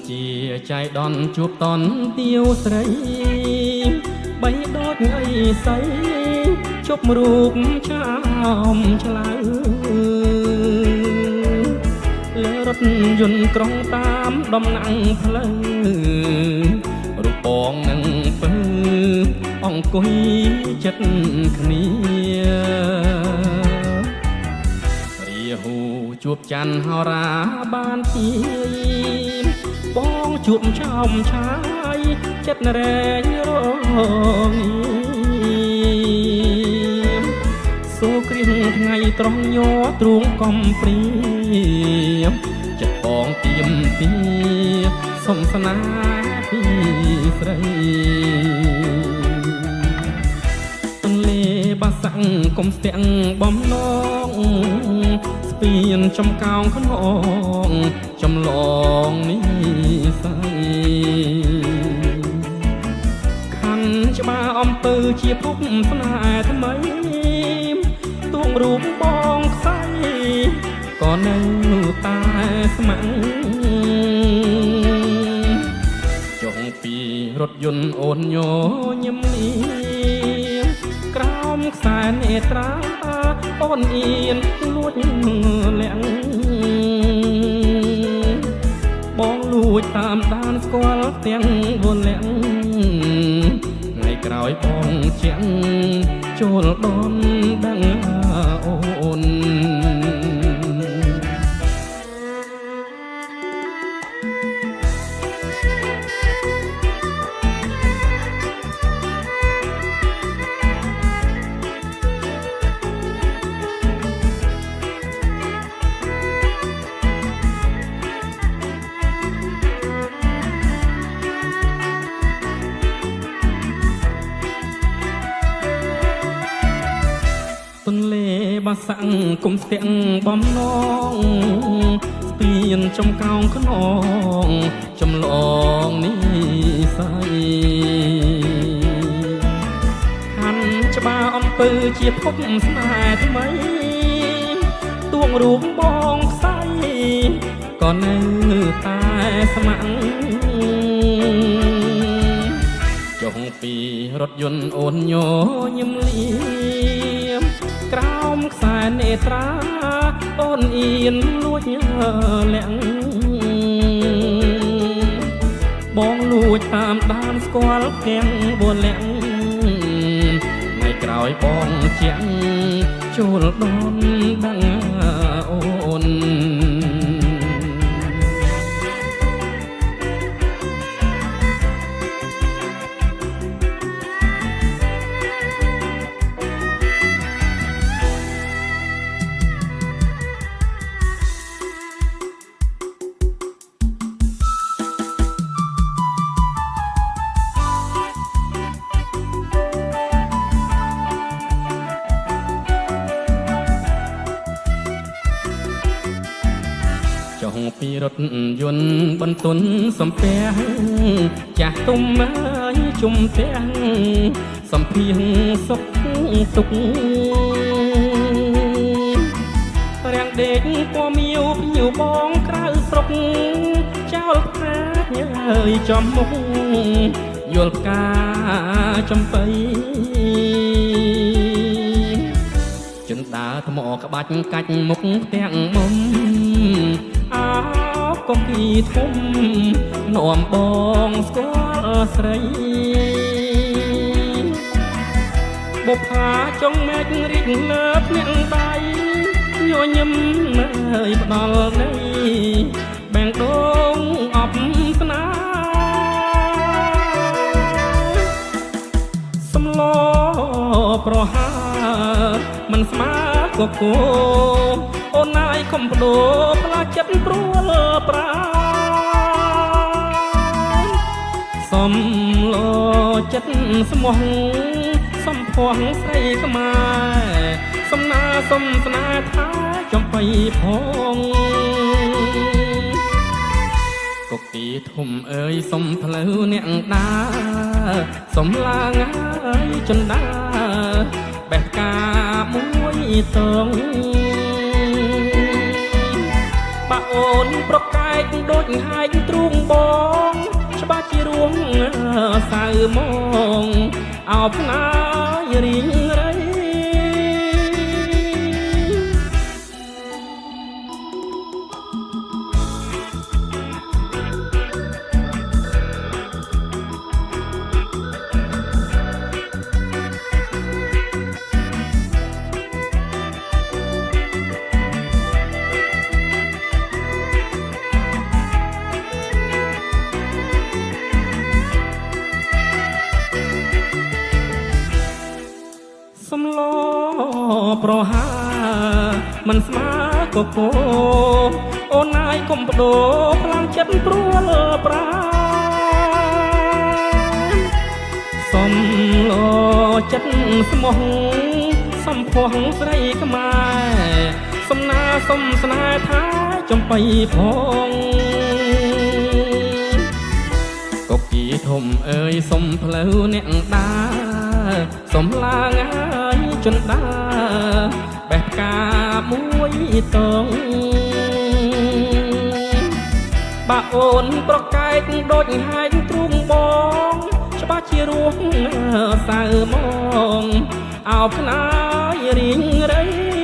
ជាចៃដន្យជួបតនទាវស្រីបីដកអីស័យជប់រូបឆោមឆ្លៅលើរថយន្តក្រុងតាមដំណាំងផ្លូវរូបបងនឹងពើអង្គុយចិត្តគ្នារាហូជួបច័ន្ទហោរាបានទីបងជួបឆោមឆាយចិត្តរែងរងសូគ្រៀងថ្ងៃត្រង់ញ័រទ្រូងកំព្រាមចិត្តបងទៀមទាសុំស្នេហ៍ពីស្រីទន្លេបាសាំងកុំស្ទាំងបំណងស្ពានចំកោងខ្នងចំឡងនេះស្អីខណ្ឌច្បារអំពើជាភពស្នេហ៍ថ្មីទួងរូបបងខ្សែក៏នៅតែស្ម័គ្រចុងពីរថយន្តអូនញញឹមលៀងក្រោមខ្សែនេត្រាអូនអៀនលួចលាក់បងលួចតាមដានស្គាល់ទាំងវលាក់ថ្ងៃក្រោយបងជាងចូលដនដឹងអូនទន្លេបាសាំងគុំស្ទាំងបំណងស្ពានចំកោងខ្នងចំឡងនេះស្អីខណ្ឌច្បារអំពើជាភពស្នេហ៍ថ្មីទួងរូបបងខ្សែក៏នៅតែស្ម័គ្រចុងពីរថយន្តអូនញញឹមលៀមក្រោមខ្សែនេត្រាអូនអៀនលួចលាក់បងលួចតាមដានស្គាល់ទាំងវលាក់ថ្ងៃក្រោយបងជាងចូលដនដឹងអូនចុងពីរថយន្តបន្ទន់សំពះចាស់ទុំអើយជុំផ្ទះសំភៀងសុខទុករាំងដេកពណ៌មាវភ្ញៀវបងក្រៅស្រុកចោលផ្កាញើយចំមុខយល់ផ្កាចំបៃចិនដើរថ្មក្បាច់កាច់មុខផ្ទាំងមុំអោកុំពីធំនាំបងស្គាល់ស្រីបុប្ផាចុងមេឃរីកលើភ្នាក់ដៃញញឹមអើយផ្ដល់នៃបែងដងអបស្នាសំឡប្រហើមិនស្មើកគោអូនណាយកុំបដូរផ្លាចិត្តព្រួលប្រាសំឡចិត្តស្មោះសំភ័ងស្រីខ្មែរសំណាសំស្នេហ៍ថាចំបៃផងកុកទីធំអើយសុំផ្លូវអ្នកដើរសុំឡាងអើយចន្ទាបេះកាមួយតង បាអូនប្រកែកដូចហាយទ្រូងបងច្បាស់ជារួងសៅមកអោបណាយរៀងរៃសំឡប្រហាមិនស្មើកកោអូនណាយកុំបដូរខ្លាំងចិត្តព្រួលប្រាសំឡចិត្តស្មោះសំភ័ងស្រីខ្មែរសំណាសំស្នេហ៍ថាចំបៃផងកុកគីធំអើយសុំផ្លូវអ្នកដាសុំឡាងហើយជន់ដាបេះផ្កាមួយតងបាអូនប្រកែកដូចហាយទ្រូងបងច្បាស់ជារួងសៅមកអោបខ្នាយរៀងរៃ